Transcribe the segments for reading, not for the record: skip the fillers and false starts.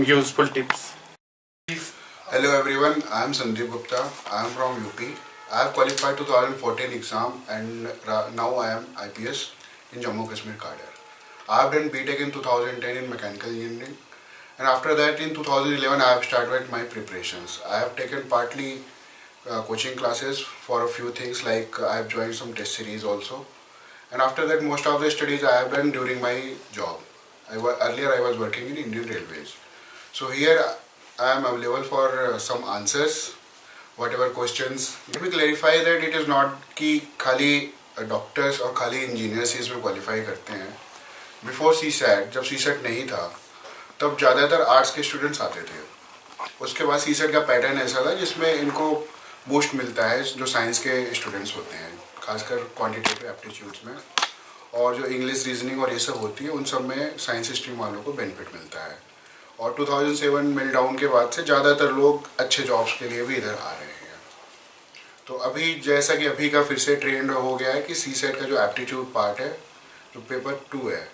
useful tips. Hello everyone, I am Sandeep Gupta. I am from UP. I have qualified 2014 exam and now I am IPS in Jammu Kashmir cadre. I have done BTech in 2010 in mechanical engineering, and after that in 2011 I have started my preparations. I have taken partly coaching classes for a few things, like I have joined some test series also, and after that most of the studies I have done during my job. Earlier I was working in Indian Railways. So here I am available for some answers, whatever questions. Let me clarify that it is not कि खाली doctors और खाली engineers ही इसमें qualify करते हैं. Before CSAT, जब CSAT नहीं था तब ज़्यादातर आर्ट्स के स्टूडेंट्स आते थे. उसके बाद CSAT का पैटर्न ऐसा था जिसमें इनको बूस्ट मिलता है जो साइंस के स्टूडेंट्स होते हैं, खासकर क्वान्टिटेटिव एप्टीट्यूड्स में, और जो इंग्लिश रीजनिंग और ये सब होती है उन सब में साइंस स्ट्रीम वालों को बेनिफिट मिलता है. और 2007 मेल्टडाउन के बाद से ज़्यादातर लोग अच्छे जॉब्स के लिए भी इधर आ रहे हैं. तो अभी जैसा कि अभी का फिर से ट्रेंड हो गया है कि CSAT का जो एप्टीट्यूड पार्ट है, जो पेपर 2 है,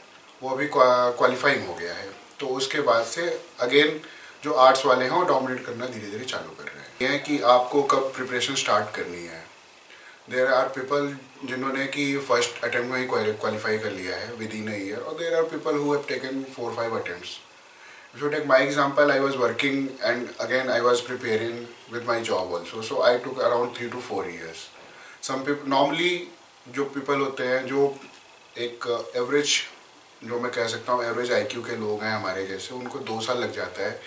वो अभी क्वालिफाइंग हो गया है. तो उसके बाद से अगेन जो आर्ट्स वाले हैं वो डोमिनेट करना धीरे धीरे चालू कर रहे हैं. यह कि आपको कब प्रिपरेशन स्टार्ट करनी है. देयर आर पीपल जिन्होंने कि फर्स्ट अटेम्प्ट में ही क्वालिफाई कर लिया है विद इन अ ईयर, और there are people who have taken 4-5 attempts. If you take my example, I was working and again I was preparing with my job also. So I took around 3 to 4 years. Some people normally जो people होते हैं जो एक average, जो मैं कह सकता हूँ एवरेज IQ के लोग हैं हमारे जैसे, उनको 2 साल लग जाता है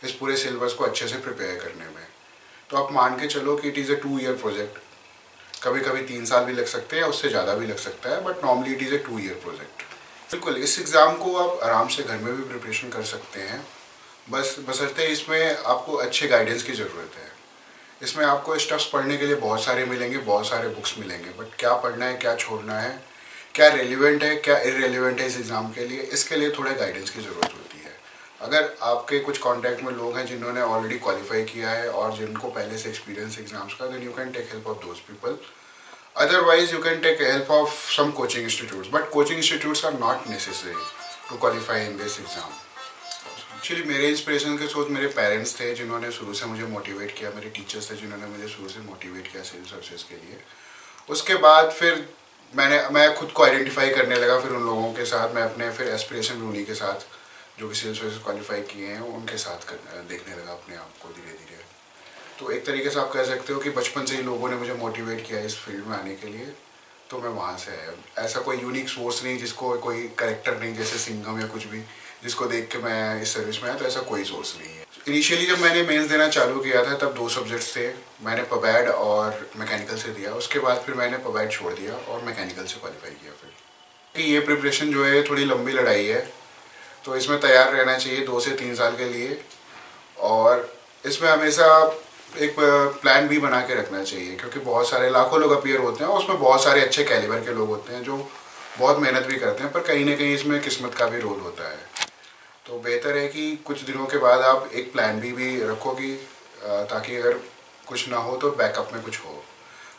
इस पूरे सिलेबस को अच्छे से प्रिपेयर करने में. तो आप मान के चलो कि it is a 2 year project. कभी कभी 3 साल भी लग सकते हैं, उससे ज़्यादा भी लग सकता है, but normally it is a 2 year project. बिल्कुल इस एग्ज़ाम को आप आराम से घर में भी प्रिपरेशन कर सकते हैं, बशर्ते इसमें आपको अच्छे गाइडेंस की ज़रूरत है. इसमें आपको स्टफ्स पढ़ने के लिए बहुत सारे मिलेंगे, बहुत सारे बुक्स मिलेंगे, बट क्या पढ़ना है, क्या छोड़ना है, क्या रेलिवेंट है, क्या इररेलिवेंट है इस एग्ज़ाम के लिए, इसके लिए थोड़े गाइडेंस की ज़रूरत होती है. अगर आपके कुछ कॉन्टैक्ट में लोग हैं जिन्होंने ऑलरेडी क्वालिफाई किया है और जिनको पहले से एक्सपीरियंस एग्ज़ाम्स का, then you can take help of those people. Otherwise, you can take help of some coaching institutes, but coaching institutes are not necessary to qualify in this exam. Actually, मेरे inspiration के सोच मेरे parents थे जिन्होंने शुरू से मुझे motivate किया, मेरे टीचर्स थे जिन्होंने मुझे शुरू से मोटिवेट किया सिविल सर्विसेज के लिए. उसके बाद फिर मैं खुद को आइडेंटिफाई करने लगा फिर उन लोगों के साथ. मैं अपने फिर एस्पिरेशन उन्हीं के साथ जो कि सिविल सर्विसेज क्वालिफाई किए हैं उनके साथ देखने लगा अपने आप को धीरे धीरे. तो एक तरीके से आप कह सकते हो कि बचपन से ही लोगों ने मुझे मोटिवेट किया इस फील्ड में आने के लिए, तो मैं वहाँ से आया. ऐसा कोई यूनिक सोर्स नहीं जिसको कोई कैरेक्टर नहीं, जैसे सिंघम या कुछ भी, जिसको देख के मैं इस सर्विस में आया, तो ऐसा कोई सोर्स नहीं है. इनिशियली जब मैंने मेंस देना चालू किया था तब 2 सब्जेक्ट्स थे. मैंने पबैड और मैकेनिकल से दिया. उसके बाद फिर मैंने पबैड छोड़ दिया और मैकेनिकल से क्वालिफाई किया. फिर कि ये प्रिपरेशन जो है थोड़ी लंबी लड़ाई है, तो इसमें तैयार रहना चाहिए 2 से 3 साल के लिए, और इसमें हमेशा एक प्लान भी बना के रखना चाहिए, क्योंकि बहुत सारे लाखों लोग अपीयर होते हैं, उसमें बहुत सारे अच्छे कैलिबर के लोग होते हैं जो बहुत मेहनत भी करते हैं, पर कहीं ना कहीं इसमें किस्मत का भी रोल होता है. तो बेहतर है कि कुछ दिनों के बाद आप एक प्लान भी रखो कि ताकि अगर कुछ ना हो तो बैकअप में कुछ हो.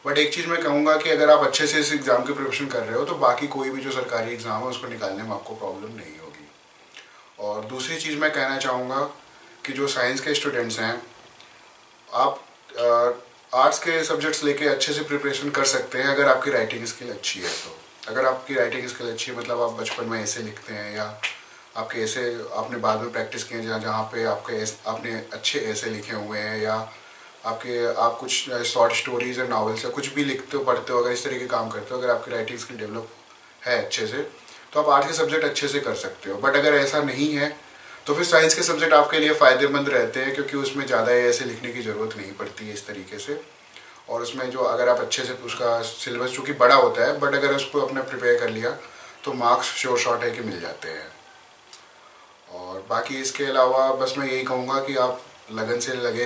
बट एक चीज़ मैं कहूँगा कि अगर आप अच्छे से इस एग्ज़ाम की प्रिपरेशन कर रहे हो तो बाकी कोई भी जो सरकारी एग्ज़ाम है उसको निकालने में आपको प्रॉब्लम नहीं होगी. और दूसरी चीज़ मैं कहना चाहूँगा कि जो साइंस के स्टूडेंट्स हैं, आप आर्ट्स के सब्जेक्ट्स लेके अच्छे से प्रिपरेशन कर सकते हैं अगर आपकी राइटिंग स्किल अच्छी है. तो अगर आपकी राइटिंग स्किल अच्छी है, मतलब आप बचपन में ऐसे लिखते हैं या आपके ऐसे आपने बाद में प्रैक्टिस किए हैं जहाँ पे आपने अच्छे ऐसे लिखे हुए हैं, या आप कुछ शॉर्ट स्टोरीज या नॉवेल्स या कुछ भी लिखते हो, पढ़ते हो, अगर इस तरह के काम करते हो, अगर आपकी राइटिंग स्किल डेवलप है अच्छे से, तो आप आर्ट्स के सब्जेक्ट अच्छे से कर सकते हो. बट अगर ऐसा नहीं है तो फिर साइंस के सब्जेक्ट आपके लिए फ़ायदेमंद रहते हैं, क्योंकि उसमें ज़्यादा ऐसे लिखने की ज़रूरत नहीं पड़ती है इस तरीके से. और उसमें जो अगर आप अच्छे से उसका सिलेबस चूँकि बड़ा होता है, बट अगर उसको अपने प्रिपेयर कर लिया तो मार्क्स श्योर शॉर्ट है कि मिल जाते हैं. और बाकी इसके अलावा बस मैं यही कहूँगा कि आप लगन से लगे